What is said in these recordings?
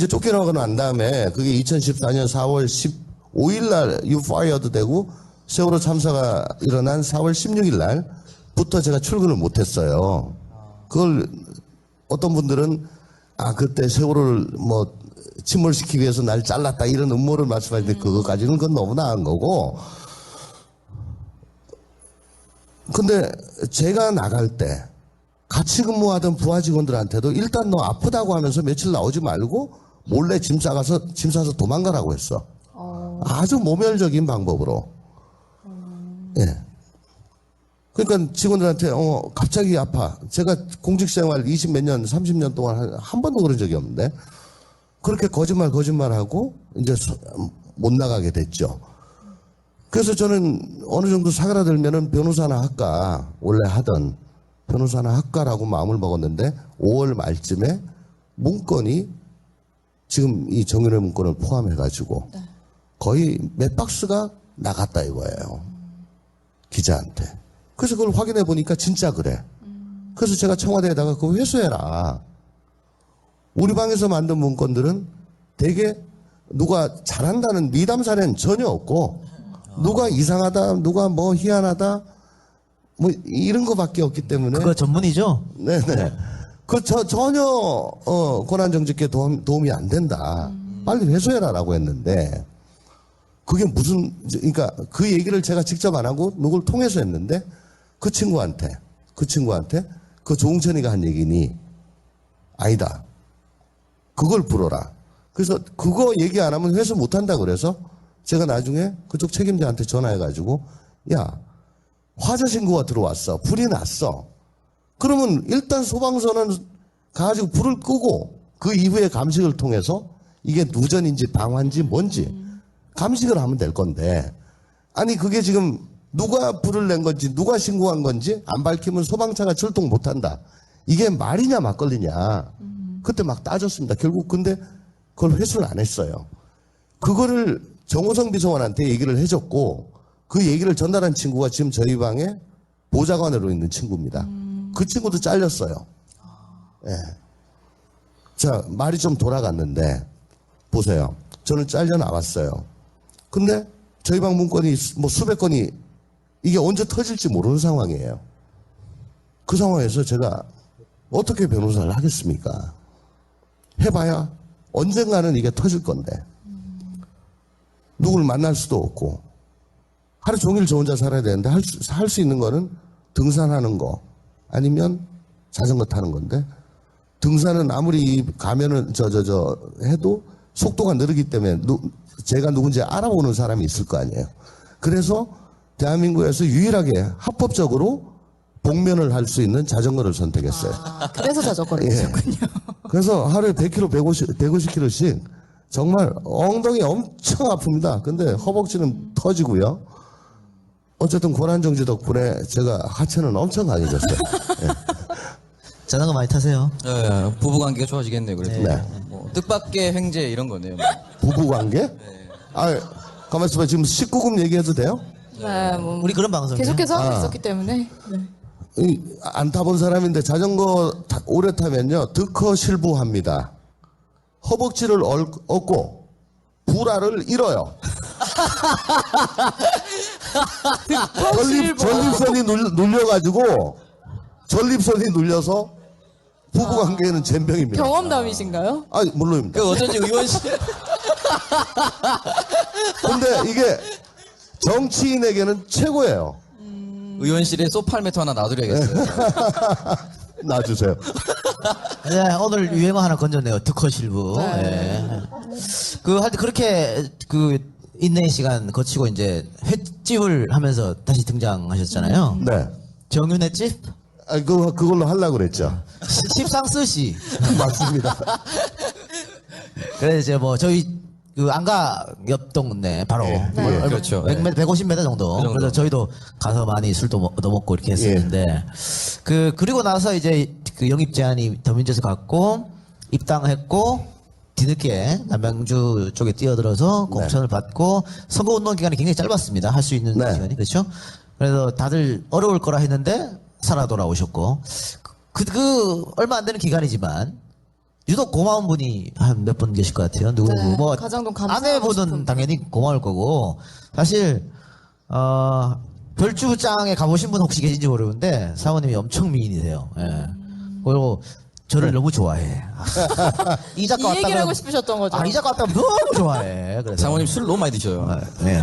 이제 쫓겨나고 난 다음에 그게 2014년 4월 15일 날 유파이어드 되고 세월호 참사가 일어난 4월 16일 날부터 제가 출근을 못했어요. 그걸 어떤 분들은 그때 세월호를 뭐 침몰시키기 위해서 날 잘랐다 이런 음모를 말씀하시는데 그거까지는 그건 너무 나은 거고. 근데 제가 나갈 때 같이 근무하던 부하 직원들한테도 일단 너 아프다고 하면서 며칠 나오지 말고 몰래 짐 싸서 도망가라고 했어. 아주 모멸적인 방법으로. 예. 그러니까 직원들한테 갑자기 아파. 제가 공직 생활 20 몇 년, 30년 동안 한 번도 그런 적이 없는데 그렇게 거짓말하고 이제 못 나가게 됐죠. 그래서 저는 어느 정도 사그라들면은 변호사나 할까, 원래 하던 변호사나 할까라고 마음을 먹었는데 5월 말쯤에 문건이 지금 이 정윤회 문건을 포함해가지고 거의 몇 박스가 나갔다 이거예요. 기자한테. 그래서 그걸 확인해 보니까 진짜 그래. 그래서 제가 청와대에다가 그거 회수해라. 우리 방에서 만든 문건들은 되게 누가 잘한다는 미담 사례는 전혀 없고 누가 이상하다, 누가 뭐 희한하다, 뭐 이런 거밖에 없기 때문에. 그거 전문이죠? 네네. 전혀 권한정직계 도움이 안 된다. 빨리 회수해라라고 했는데 그게 무슨, 그러니까 그 얘기를 제가 직접 안 하고 누굴 통해서 했는데 그 친구한테 그 조홍천이가 한 얘기니 아니다. 그걸 불어라. 그래서 그거 얘기 안 하면 회수 못 한다 그래서 제가 나중에 그쪽 책임자한테 전화해가지고 야, 화재 신고가 들어왔어. 불이 났어. 그러면 일단 소방서는 가가지고 불을 끄고 그 이후에 감식을 통해서 이게 누전인지 방화인지 뭔지 감식을 하면 될 건데 아니 그게 지금 누가 불을 낸 건지 누가 신고한 건지 안 밝히면 소방차가 출동 못 한다. 이게 말이냐 막걸리냐. 그때 막 따졌습니다. 결국 근데 그걸 회수를 안 했어요. 그거를 정호성 비서관한테 얘기를 해줬고 그 얘기를 전달한 친구가 지금 저희 방에 보좌관으로 있는 친구입니다. 그 친구도 잘렸어요. 예. 자, 말이 좀 돌아갔는데 보세요. 저는 잘려 나왔어요. 근데 저희 방 문건이 뭐 수백 건이 이게 언제 터질지 모르는 상황이에요. 그 상황에서 제가 어떻게 변호사를 하겠습니까? 해봐야 언젠가는 이게 터질 건데 누구를 만날 수도 없고 하루 종일 저 혼자 살아야 되는데 할 수 있는 거는 등산하는 거 아니면 자전거 타는 건데 등산은 아무리 가면은 해도 속도가 느리기 때문에 제가 누군지 알아보는 사람이 있을 거 아니에요. 그래서 대한민국에서 유일하게 합법적으로 복면을 할 수 있는 자전거를 선택했어요. 그래서 자전거를 하셨군요. 그래서 하루에 100km, 150km씩 정말 엉덩이 엄청 아픕니다. 근데 허벅지는 터지고요. 어쨌든 고난정지 덕분에 제가 하체는 엄청 강해졌어요. 네. 자전거 많이 타세요? 네, 부부관계가 좋아지겠네요. 그래도 네. 뭐, 뜻밖의 횡재 이런 거네요. 부부관계? 가만 있어봐. 지금 19금 얘기해도 돼요? 네, 뭐 우리 그런 방송. 계속해서 하고 있었기 때문에. 네. 안 타본 사람인데 자전거 오래 타면요 득허실부합니다. 허벅지를 얻고 불알을 잃어요. 전립선이 눌려가지고 전립선이 눌려서 부부관계에는 젬병입니다. 경험담이신가요? 물론입니다. 그 어쩐지 의원실 근데 이게 정치인에게는 최고예요. 의원실에 소팔메토 하나 놔드려야겠어요. 놔주세요. 네, 오늘 유행어 하나 건졌네요. 득허실부. 네. 네. 하여튼 그렇게 인내의 시간 거치고 이제 횟집을 하면서 다시 등장하셨잖아요. 네. 정윤회 집? 그걸로 하려고 그랬죠. 십상스시. 맞습니다. 그래서 이제 뭐 저희 안가 옆 동네 바로 네. 그렇죠. 150m 정도. 그 정도. 그래서 저희도 가서 많이 술도 얻어먹고 이렇게 했었는데 그리고 나서 이제 그 영입 제안이 더민주에서 갔고 입당했고 뒤늦게 남양주 쪽에 뛰어들어서 공천을 받고 선거운동 기간이 굉장히 짧았습니다. 할 수 있는 네. 기간이 그렇죠. 그래서 다들 어려울 거라 했는데 살아 돌아오셨고 그 얼마 안 되는 기간이지만 유독 고마운 분이 한 몇 분 계실 것 같아요. 누구 네, 뭐 가장 좀 감사하고 아내분은 싶은 당연히 고마울 거고 사실 별주장에 가보신 분 혹시 계신지 모르는데 사모님이 엄청 미인이세요. 예. 그리고 저를 너무 좋아해. 이 작가 이 얘기를 왔다가 하고 싶으셨던 거죠. 이 작가 왔다가 너무 좋아해. 그래서 장모님 술 너무 많이 드셔요. 네.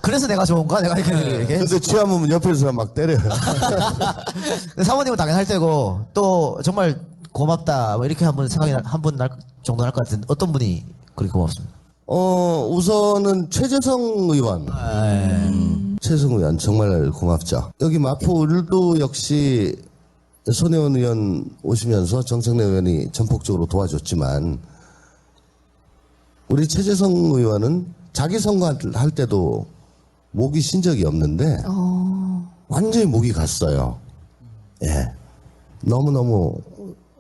그래서 내가 좋은가? 내가 이렇게. 근데 취하면 옆에서 막 때려요. 근데 사모님은 당연히 할 테고 또 정말 고맙다 뭐 이렇게 한번 생각이 한 분 정도 날 것 같은데 어떤 분이 그렇게 고맙습니다. 우선은 최재성 의원. 최재성 의원 정말 고맙죠. 여기 마포을도 역시 손혜원 의원 오시면서 정청래 의원이 전폭적으로 도와줬지만 우리 최재성 의원은 자기 선거할 때도 목이 쉰 적이 없는데 완전히 목이 갔어요. 예. 너무너무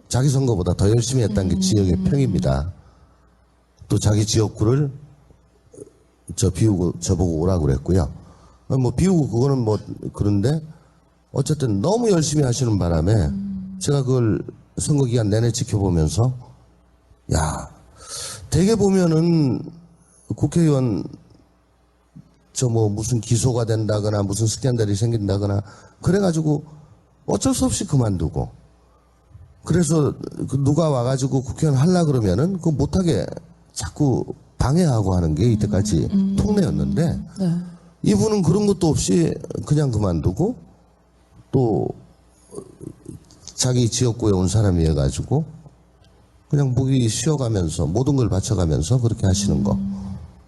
자기 선거보다 더 열심히 했다는 게 지역의 평입니다. 또 자기 지역구를 저보고 오라고 그랬고요. 뭐 비우고 그거는 뭐 그런데 어쨌든 너무 열심히 하시는 바람에 제가 그걸 선거 기간 내내 지켜보면서 야, 되게 보면은 국회의원 저 뭐 무슨 기소가 된다거나 무슨 스캔들이 생긴다거나 그래가지고 어쩔 수 없이 그만두고 그래서 누가 와가지고 국회의원 하려 그러면은 그거 못하게 자꾸 방해하고 하는 게 이때까지 통례였는데 네. 이분은 그런 것도 없이 그냥 그만두고 또 자기 지역구에 온 사람이어가지고 그냥 목이 쉬어가면서 모든 걸 바쳐가면서 그렇게 하시는 거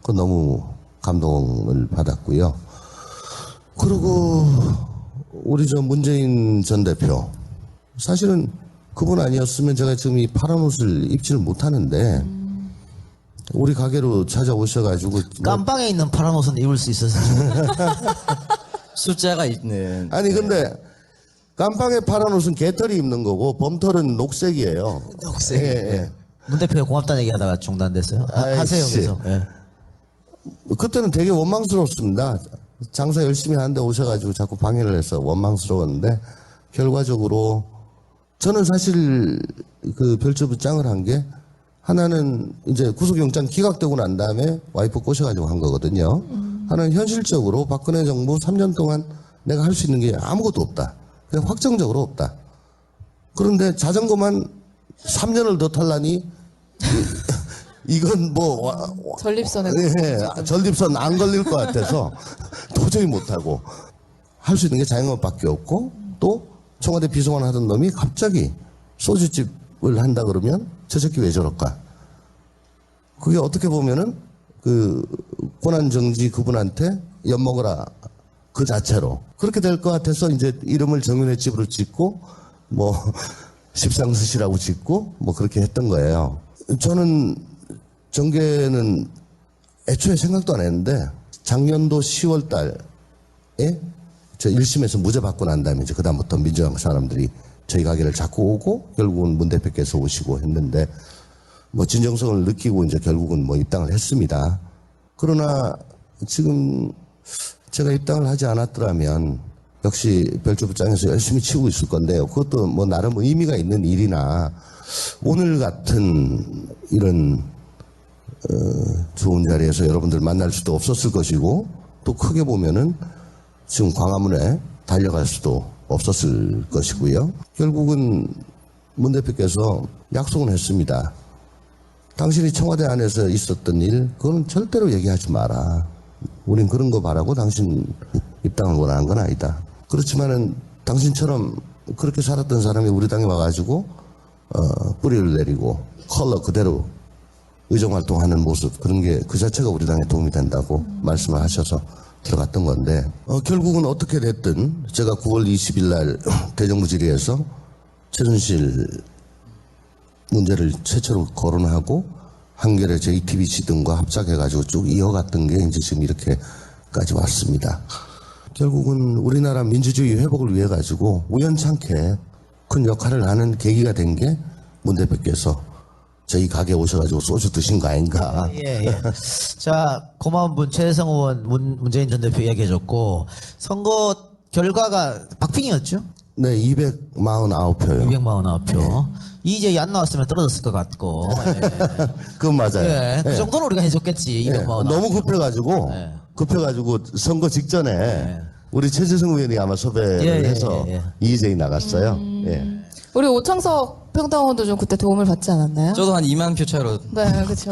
그거 너무 감동을 받았고요. 그리고 우리 저 문재인 전 대표 사실은 그분 아니었으면 제가 지금 이 파란 옷을 입지를 못하는데 우리 가게로 찾아오셔가지고 깜빵에 있는 파란 옷은 입을 수 있어서 숫자가 있는. 아니 근데 깜빵에 파란 옷은 개털이 입는 거고 범털은 녹색이에요. 녹색. 예, 예. 문 대표가 고맙다는 얘기하다가 중단됐어요. 하세요 아이씨. 계속. 예. 그때는 되게 원망스러웠습니다. 장사 열심히 하는데 오셔가지고 자꾸 방해를 해서 원망스러웠는데 결과적으로 저는 사실 그 별주부장을 한 게 하나는 이제 구속영장 기각되고 난 다음에 와이프 꼬셔가지고 한 거거든요. 하나는 현실적으로 박근혜 정부 3년 동안 내가 할 수 있는 게 아무것도 없다. 그냥 확정적으로 없다. 그런데 자전거만 3년을 더 탈라니 이건 뭐 전립선에 예, 전립선 안 걸릴 것 같아서 도저히 못하고 할 수 있는 게 자영업밖에 없고 또 청와대 비서관 하던 놈이 갑자기 소주집을 한다 그러면 저 새끼 왜 저럴까? 그게 어떻게 보면은 그 고난정지 그분한테 엿먹으라 그 자체로 그렇게 될 것 같아서 이제 이름을 정윤회 집으로 짓고 뭐 십상스시라고 짓고 뭐 그렇게 했던 거예요. 저는 정계는 애초에 생각도 안 했는데 작년도 10월 달에 저 1심에서 무죄 받고 난 다음에 이제 그다음부터 민주당 사람들이 저희 가게를 자꾸 오고 결국은 문 대표께서 오시고 했는데 뭐 진정성을 느끼고 이제 결국은 뭐 입당을 했습니다. 그러나 지금 제가 입당을 하지 않았더라면 역시 별주부장에서 열심히 치고 있을 건데요. 그것도 뭐 나름 의미가 있는 일이나 오늘 같은 이런 좋은 자리에서 여러분들 만날 수도 없었을 것이고 또 크게 보면은 지금 광화문에 달려갈 수도 없었을 것이고요. 결국은 문 대표께서 약속은 했습니다. 당신이 청와대 안에서 있었던 일 그건 절대로 얘기하지 마라. 우린 그런 거 바라고 당신 입당을 원하는 건 아니다. 그렇지만은 당신처럼 그렇게 살았던 사람이 우리 당에 와가지고 뿌리를 내리고 컬러 그대로 의정활동하는 모습 그런 게 그 자체가 우리 당에 도움이 된다고 말씀을 하셔서 들어갔던 건데 결국은 어떻게 됐든 제가 9월 20일 날 대정부 질의에서 최순실 문제를 최초로 거론하고 한겨레 JTBC 등과 합작해가지고 쭉 이어갔던 게 이제 지금 이렇게까지 왔습니다. 결국은 우리나라 민주주의 회복을 위해 가지고 우연찮게 큰 역할을 하는 계기가 된 게 문 대표께서 저희 가게 오셔가지고 소주 드신 거 아닌가. 예, 예. 자, 고마운 분, 최재성 의원, 문재인 전 대표 이야기해줬고, 선거 결과가 박빙이었죠? 네, 249표요. 249표. 이재희 안 나왔으면 떨어졌을 것 같고. 예. 그건 맞아요. 예, 그 예. 정도는 우리가 해줬겠지. 예. 이명박 너무 급해가지고 네. 선거 직전에 우리 최재성 의원이 아마 섭외를 예, 예, 해서 예, 예. 이재희 나갔어요. 예. 우리 오창석 평당원도 좀 그때 도움을 받지 않았나요? 저도 한 2만 표 차로 네, 그렇죠.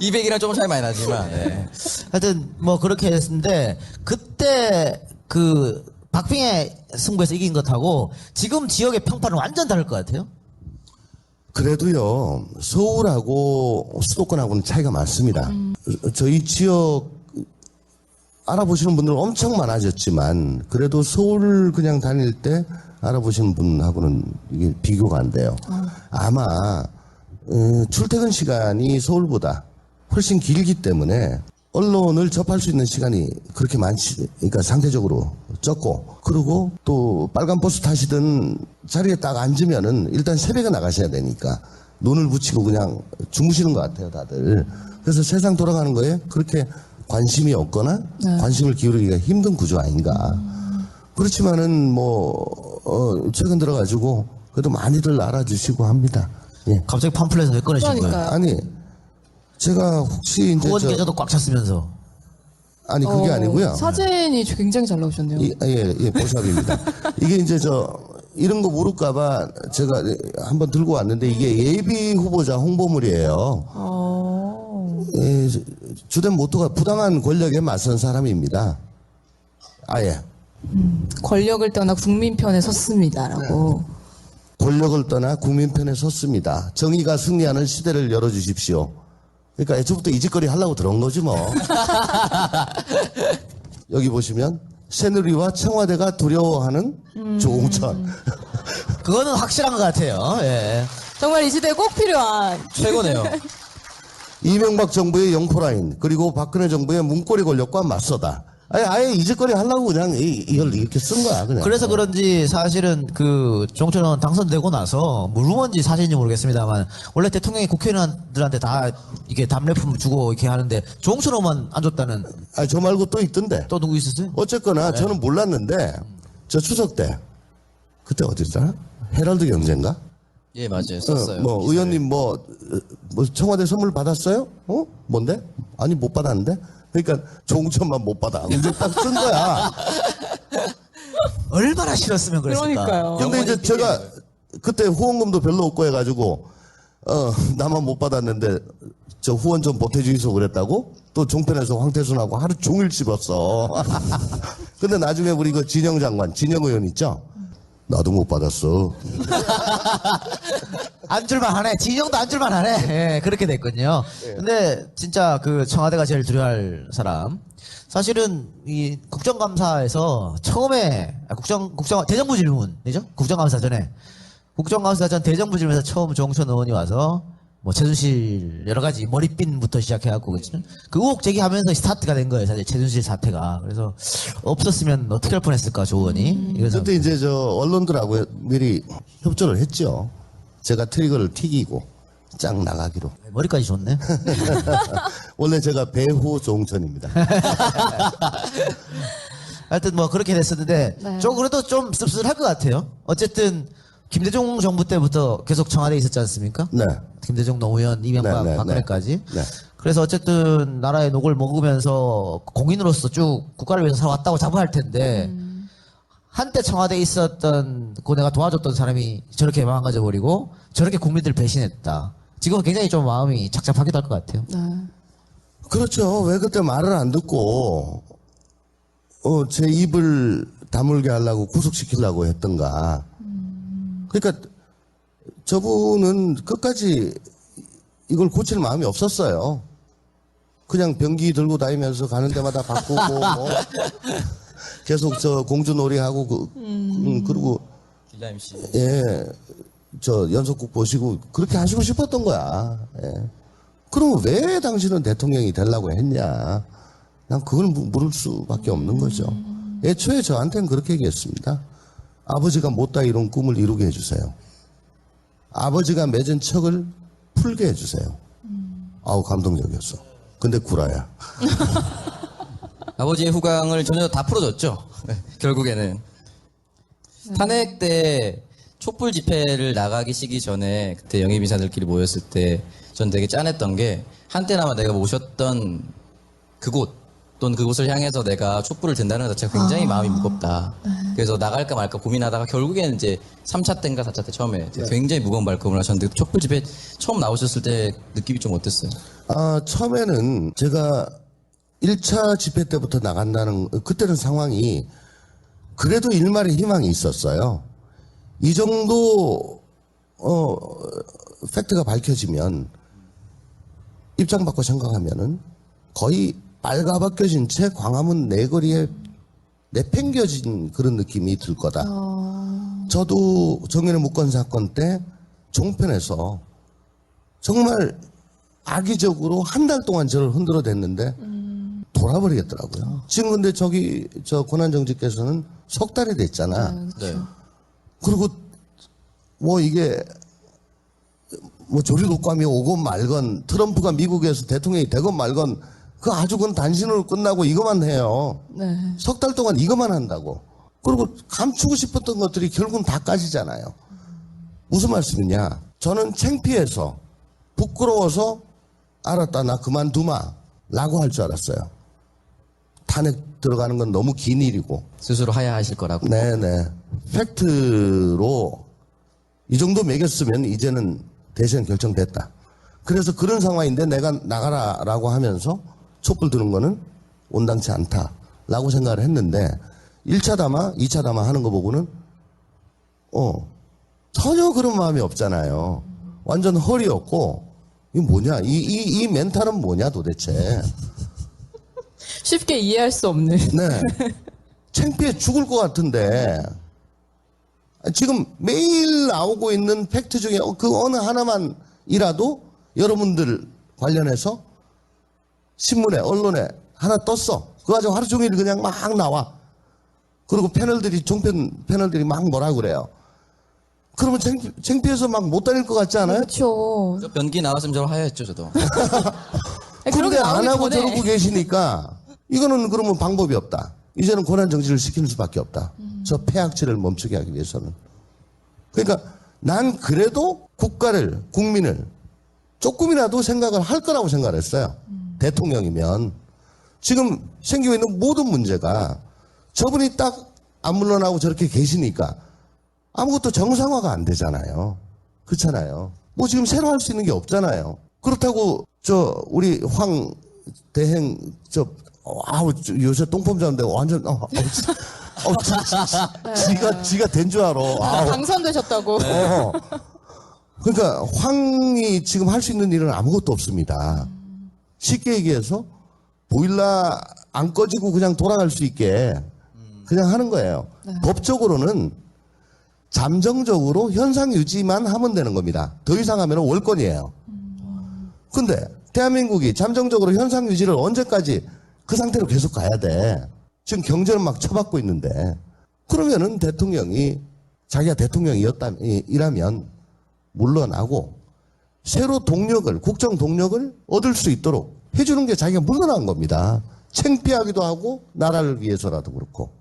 200이랑 조금 차이 많이 나지만 네. 하여튼 뭐 그렇게 했는데 그때 그 박빙의 승부에서 이긴 것하고 지금 지역의 평판은 완전 다를 것 같아요. 그래도요, 서울하고 수도권하고는 차이가 많습니다. 저희 지역 알아보시는 분들 엄청 많아졌지만, 그래도 서울 그냥 다닐 때 알아보시는 분하고는 이게 비교가 안 돼요. 아마, 출퇴근 시간이 서울보다 훨씬 길기 때문에, 언론을 접할 수 있는 시간이 그렇게 많지, 그러니까 상대적으로 적고, 그리고 또 빨간 버스 타시든 자리에 딱 앉으면은 일단 새벽에 나가셔야 되니까 눈을 붙이고 그냥 주무시는 것 같아요, 다들. 그래서 세상 돌아가는 거에 그렇게 관심이 없거나 관심을 기울이기가 힘든 구조 아닌가. 그렇지만은 최근 들어가지고 그래도 많이들 알아주시고 합니다. 예. 갑자기 팜플렛을 왜 꺼내신 거예요? 그러니까요. 아니, 제가 혹시 이제 후원 계좌도 꽉 찼으면서. 아니 그게 아니고요. 사진이 굉장히 잘 나오셨네요. 예, 보샵입니다. 이게 이제 이런 거 모를까봐 제가 한번 들고 왔는데 이게 예비 후보자 홍보물이에요. 예, 주된 모토가 부당한 권력에 맞선 사람입니다. 아예. 권력을 떠나 국민 편에 섰습니다라고. 권력을 떠나 국민 편에 섰습니다. 정의가 승리하는 시대를 열어주십시오. 그러니까 애초부터 이 짓거리 하려고 들어온 거지 뭐. 여기 보시면 새누리와 청와대가 두려워하는 조홍천. 그거는 확실한 것 같아요. 예. 정말 이 시대에 꼭 필요한. 최고네요. 이명박 정부의 영포라인 그리고 박근혜 정부의 문고리 권력과 맞서다. 아예 이 짓거리 하려고 그냥 이걸 이렇게 쓴 거야 그냥. 그래서 그런지 사실은 그 정철 의원 당선되고 나서 물론지 사실인지 모르겠습니다만 원래 대통령이 국회의원들한테 다 이게 답례품 주고 이렇게 하는데 정철 의원만 안 줬다는. 저 말고 또 있던데. 또 누구 있었어요? 어쨌거나 저는 몰랐는데 저 추석 때 그때 어디더라? 헤럴드 경제인가? 예 맞아요 썼어요. 의원님 뭐 청와대 선물 받았어요? 뭔데? 아니 못 받았는데. 그러니까 종천만 못 받아. 이제 딱 쓴 거야. 얼마나 싫었으면 그랬을까. 그러니까요. 근데 이제 제가 그때 후원금도 별로 없고 해가지고 나만 못 받았는데 저 후원 좀 보태주이소 그랬다고 또 종편에서 황태순하고 하루 종일 씹었어. 근데 나중에 우리 그 진영 장관, 진영 의원 있죠? 나도 못 받았어. 안 줄만 하네. 진영도 안 줄만 하네. 예, 그렇게 됐군요. 근데 진짜 그 청와대가 제일 두려워할 사람. 사실은 이 국정감사에서 처음에 대정부 질문이죠? 국정감사 전에. 국정감사 전 대정부 질문에서 처음 정천 의원이 와서 뭐 최순실 여러 가지 머리핀부터 시작해갖고 그 의혹 제기하면서 스타트가 된 거예요. 사실 최순실 사태가. 그래서 없었으면 어떻게 할 뻔했을까 조 의원이. 그때 이제 저 언론들하고 미리 협조를 했죠. 제가 트리거를 튀기고 짱 나가기로. 머리까지 좋네. 원래 제가 배후 종천입니다. 하여튼 뭐 그렇게 됐었는데 네. 좀 그래도 좀 씁쓸할 것 같아요. 어쨌든 김대중 정부 때부터 계속 청와대에 있었지 않습니까? 네. 김대중 노무현 이명박 네, 네, 박근혜까지. 네. 그래서 어쨌든 나라의 녹을 먹으면서 공인으로서 쭉 국가를 위해서 살아왔다고 자부할 텐데 한때 청와대에 있었던 그 내가 도와줬던 사람이 저렇게 망가져 버리고 저렇게 국민들 배신했다. 지금 굉장히 좀 마음이 착잡하기도 할 것 같아요. 네. 그렇죠. 왜 그때 말을 안 듣고 제 입을 다물게 하려고 구속시키려고 했던가. 그러니까 저분은 끝까지 이걸 고칠 마음이 없었어요. 그냥 병기 들고 다니면서 가는 데마다 바꾸고 뭐 계속 저 공주놀이하고 그리고 길라임 씨. 예, 저 연속극 보시고 그렇게 하시고 싶었던 거야. 예. 그럼 왜 당신은 대통령이 되려고 했냐? 난 그걸 물을 수밖에 없는 거죠. 애초에 저한테는 그렇게 얘기했습니다. 아버지가 못다 이룬 꿈을 이루게 해주세요. 아버지가 맺은 척을 풀게 해주세요. 아우 감동적이었어. 근데 구라야. 아버지의 후광을 전혀 다 풀어줬죠. 결국에는 탄핵 때 촛불 집회를 나가기 시기 전에 그때 영입인사들끼리 모였을 때 전 되게 짠했던 게 한때나마 내가 모셨던 그곳 또는 그곳을 향해서 내가 촛불을 든다는 것 자체가 굉장히 마음이 무겁다. 그래서 나갈까 말까 고민하다가 결국에는 이제 3차 때인가 4차 때 처음에 굉장히 무거운 발걸음을 하셨는데 촛불 집회 처음 나오셨을 때 느낌이 좀 어땠어요? 처음에는 제가 1차 집회 때부터 나간다는, 그때는 상황이 그래도 일말의 희망이 있었어요. 이 정도, 팩트가 밝혀지면, 입장 바꿔 생각하면은 거의 빨가벗겨진 채 광화문 내거리에 내팽겨진 그런 느낌이 들 거다. 저도 정현의 묵건 사건 때 종편에서 정말 악의적으로 한 달 동안 저를 흔들어 댔는데 돌아버리겠더라고요. 지금 근데 저 권한정직께서는 석 달이 됐잖아. 네. 그리고 뭐 이게 뭐 조류독감이 오건 말건 트럼프가 미국에서 대통령이 되건 말건 그 아주 그건 단신으로 끝나고 이것만 해요. 네. 석 달 동안 이것만 한다고. 그리고 감추고 싶었던 것들이 결국은 다 까지잖아요. 무슨 말씀이냐. 저는 창피해서 부끄러워서 알았다 나 그만두마 라고 할 줄 알았어요. 탄핵 들어가는 건 너무 긴 일이고. 스스로 하야하실 거라고. 네네. 팩트로 이 정도 매겼으면 이제는 대선 결정됐다. 그래서 그런 상황인데 내가 나가라라고 하면서 촛불 드는 거는 온당치 않다라고 생각을 했는데 1차 담화, 2차 담화 하는 거 보고는 전혀 그런 마음이 없잖아요. 완전 헐이었고 이게 뭐냐? 이 멘탈은 뭐냐 도대체. 쉽게 이해할 수 없는. 네. 창피해 죽을 것 같은데 지금 매일 나오고 있는 팩트 중에 그 어느 하나만이라도 여러분들 관련해서 신문에 언론에 하나 떴어. 그거 가지고 하루 종일 그냥 막 나와. 그리고 패널들이 종편 패널들이 막 뭐라 그래요. 그러면 창피해서 막 못 다닐 것 같지 않아요? 그렇죠. 저 변기 나왔으면 저로 하야했죠 저도. 그런 근데 게 안 나오기 하고 전에. 저러고 계시니까 이거는 그러면 방법이 없다. 이제는 권한 정지를 시키는 수밖에 없다. 저 폐악질을 멈추게 하기 위해서는. 그러니까 난 그래도 국가를 국민을 조금이라도 생각을 할 거라고 생각을 했어요. 대통령이면 지금 생기고 있는 모든 문제가 저분이 딱 안 물러나고 저렇게 계시니까 아무것도 정상화가 안 되잖아요. 그렇잖아요. 뭐 지금 새로 할 수 있는 게 없잖아요. 그렇다고 우리 황 대행 요새 똥폼 잡는데 완전 지가 된 줄 알아. 당선되셨다고. 그러니까 황이 지금 할 수 있는 일은 아무것도 없습니다. 쉽게 얘기해서 보일러 안 꺼지고 그냥 돌아갈 수 있게 그냥 하는 거예요. 법적으로는 잠정적으로 현상 유지만 하면 되는 겁니다. 더 이상 하면 월권이에요. 근데 대한민국이 잠정적으로 현상 유지를 언제까지 그 상태로 계속 가야 돼. 지금 경제는 막 쳐받고 있는데 그러면은 대통령이 자기가 대통령이라면 물러나고 새로 국정 동력을 얻을 수 있도록 해주는 게 자기가 물러난 겁니다. 창피하기도 하고 나라를 위해서라도 그렇고.